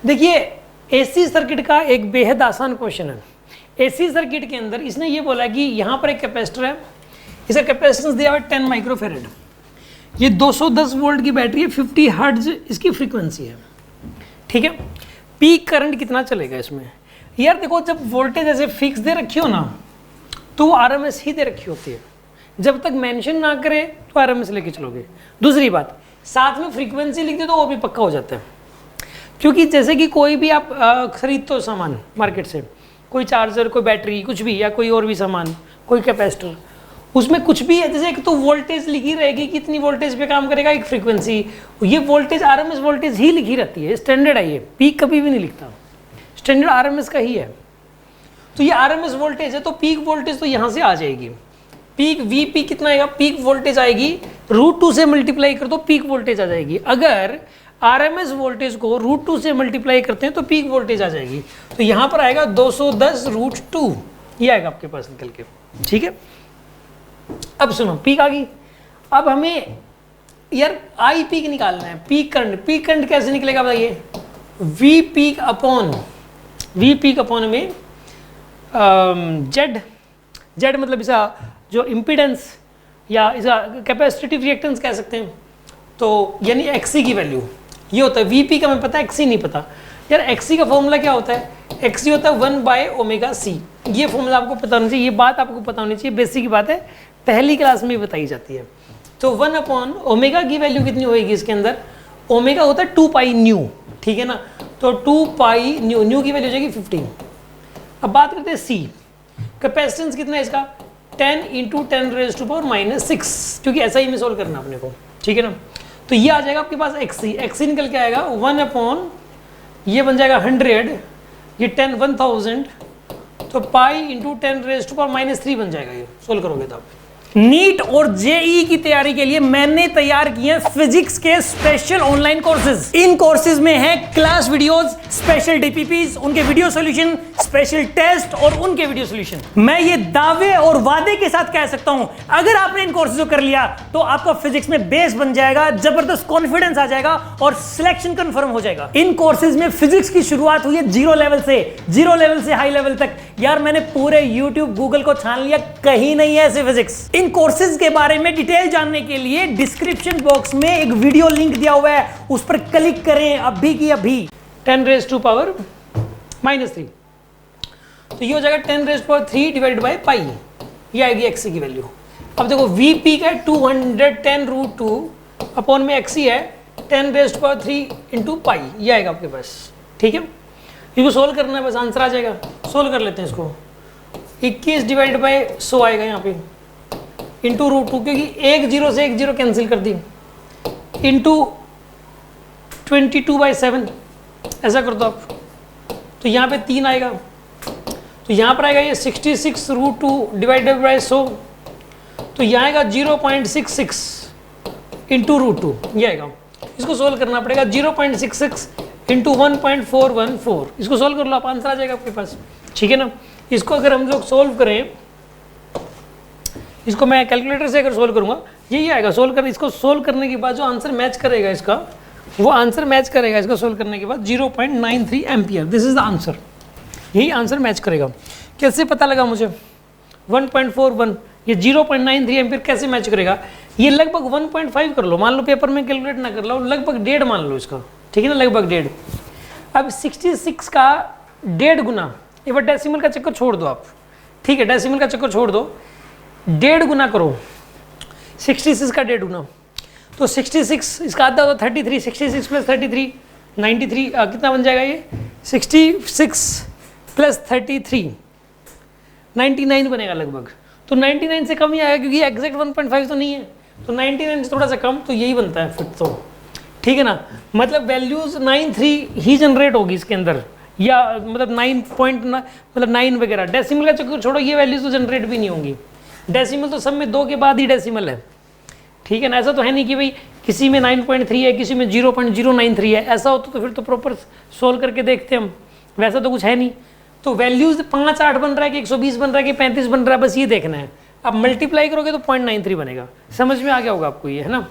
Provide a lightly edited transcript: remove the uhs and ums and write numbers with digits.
देखिए AC circuit का एक बेहद आसान क्वेश्चन है। एसी सर्किट के अंदर इसने ये बोला कि यहाँ पर एक कैपेसिटर है, इसका कैपेसिटेंस दिया हुआ है 10 माइक्रोफेरेड, ये 210 वोल्ट की बैटरी है, 50 हर्ट्ज इसकी फ्रीक्वेंसी है, ठीक है। पीक करंट कितना चलेगा इसमें? यार देखो, जब वोल्टेज ऐसे फिक्स दे रखी हो ना तो वो आरएमएस ही दे रखी होती है, जब तक मेंशन ना करे तो आरएमएस लेके चलोगे। दूसरी बात, साथ में फ्रीक्वेंसी लिख दे तो वो भी पक्का हो जाता है, क्योंकि जैसे कि कोई भी आप खरीदते हो सामान मार्केट से, कोई चार्जर, कोई बैटरी, कुछ भी, या कोई और भी सामान, कोई कैपेसिटर, उसमें कुछ भी है, जैसे एक तो वोल्टेज लिखी रहेगी कि इतनी वोल्टेज पे काम करेगा, एक फ्रीक्वेंसी, ये वोल्टेज आरएमएस वोल्टेज ही लिखी रहती है, स्टैंडर्ड है ये, पीक कभी भी नहीं लिखता, स्टैंडर्ड आरएमएस का ही है। तो ये आरएमएस वोल्टेज है, तो पीक वोल्टेज तो यहाँ से आ जाएगी। पीक वीपी कितना आएगा? पीक वोल्टेज आएगी √2 से मल्टीप्लाई कर दो, पीक वोल्टेज आ जाएगी। अगर आरएमएस वोल्टेज को √2 से मल्टीप्लाई करते हैं तो पीक वोल्टेज आ जाएगी। तो यहाँ पर आएगा 210 √2, ये आएगा आपके पास निकल के, ठीक है। अब सुनो, पीक आ गई। अब हमें यार आई पीक निकालना है, पीक करंट कैसे निकलेगा बताइए? वी पीक अपॉन में जेड मतलब इसका जो इम्पीडेंस या इसका कैपेसिटिव रिएक्टेंस कह सकते हैं, तो यानी एक्सी की वैल्यू ये होता है। वीपी का हमें पता है, एक्सी नहीं पता। यार एक्सी का फॉर्मूला क्या होता है? एक्सी होता है 1/ωc। ये फॉर्मूला आपको पता होना चाहिए, ये बात आपको पता होनी चाहिए, बेसिक की बात है, पहली क्लास में बताई जाती है। तो 1/ω की वैल्यू कितनी होगी इसके अंदर? ओमेगा होता है 2πν, ठीक है ना। तो 2πν, न्यू की वैल्यू हो जाएगी 15। अब बात करते हैं सी, कैपेसिटेंस कितना है इसका? 10 × 10⁻⁻⁶, क्योंकि ऐसा ही में सोल्व करना अपने को, ठीक है ना। तो ये आ जाएगा आपके पास एक्सी निकल के आएगा 1/, ये बन जाएगा 100, ये 1000, तो पाई × 10⁻³ बन जाएगा। ये सोल्व करोगे तो आप नीट और जेई की तैयारी के लिए मैंने तैयार किए फिजिक्स के स्पेशल ऑनलाइन कोर्सेज। इन कोर्सेज में है क्लास वीडियोस, स्पेशल डीपीपीज, उनके वीडियो सॉल्यूशन, स्पेशल टेस्ट और उनके वीडियो सॉल्यूशन। मैं ये दावे और वादे के साथ कह सकता हूं, अगर आपने इन कोर्सेज को कर लिया तो आपका फिजिक्स में बेस बन जाएगा, जबरदस्त कॉन्फिडेंस आ जाएगा और सिलेक्शन कंफर्म हो जाएगा। इन कोर्सेज में फिजिक्स की शुरुआत हुई है जीरो लेवल से हाई लेवल तक। यार मैंने पूरे यूट्यूब गूगल को छान लिया, कहीं नहीं है ऐसे फिजिक्स। इन कोर्सेज के बारे में डिटेल जानने के लिए डिस्क्रिप्शन बॉक्स में एक वीडियो लिंक दिया हुआ है, उस पर क्लिक करें अभी की अभी। 10⁻³ तो ये हो जाएगा 10⁻³ डिवाइडेड बाय पाई, ये आएगी एक्सी की वैल्यू। अब देखो वीपी का 210 √2 अपॉन में एक्सी है 10⁻³ × पाई, ये आएगा आपके पास, ठीक है। इसको सोल्व करना है, बस आंसर आ जाएगा। सोल्व कर लेते हैं इसको। 21 डिवाइड बाय 100 आएगा यहाँ पे, इंटू √2, क्योंकि एक जीरो से एक जीरो कैंसिल कर दी, इंटू 22/7, ऐसा कर दो आप। तो यहाँ पे 3 आएगा, तो यहाँ पर आएगा ये 66 √2 डिवाइडेड बाय 100, तो यहाँ आएगा 0.66 इंटू √2, ये आएगा। इसको सोल्व करना पड़ेगा, 0.66 इंटू 1.414, इसको सोल्व कर लो आप, आंसर आ जाएगा आपके पास, ठीक है ना। इसको अगर हम लोग सोल्व करें, इसको मैं कैलकुलेटर से अगर सोल्व करूंगा, यही आएगा। सोल्व कर, इसको सोल्व करने के बाद जो आंसर मैच करेगा इसका, वो आंसर मैच करेगा इसका सोल्व करने के बाद 0.93 ampere, this is the answer, यही आंसर मैच करेगा। कैसे पता लगा मुझे? 1.41, ये 0.93 एम्पियर कैसे मैच करेगा? ये लगभग 1.5 कर लो, मान लो पेपर में कैलकुलेट ना कर लो, लगभग 1.5 मान लो इसका, ठीक है ना, लगभग 1.5। अब 66 का 1.5 गुना, एक बार डेसिमल का चक्कर छोड़ दो आप, ठीक है, डेसिमल का चक्कर छोड़ दो, 1.5 गुना करो 66 का 1.5 गुना, तो 66 इसका आधा होता 33, 66 + 33 93, कितना बन जाएगा ये? 66 + 33 99 बनेगा लगभग। तो 99 से कम ही आएगा, क्योंकि एग्जैक्ट 1.5 तो नहीं है, तो 99 से थोड़ा सा कम, तो यही बनता है फिर तो, ठीक है ना। मतलब वैल्यूज 93 ही जनरेट होगी इसके अंदर, या मतलब 9 वगैरह। डेसिमल का चक्कर छोड़ो, ये वैल्यूज तो जनरेट भी नहीं होंगी। डेसिमल तो सब में 2 के बाद ही डेसिमल है, ठीक है ना। ऐसा तो है नहीं कि भाई किसी में 9.3 है, किसी में 0.093 है, ऐसा होता तो फिर तो प्रॉपर सोल्व करके देखते हम, वैसा तो कुछ है नहीं। तो वैल्यूज 5, 8 बन रहा है कि 120 बन रहा है कि 35 बन रहा है, बस ये देखना है। अब मल्टीप्लाई करोगे तो 0.93 बनेगा। समझ में आ गया होगा आपको ये, है ना।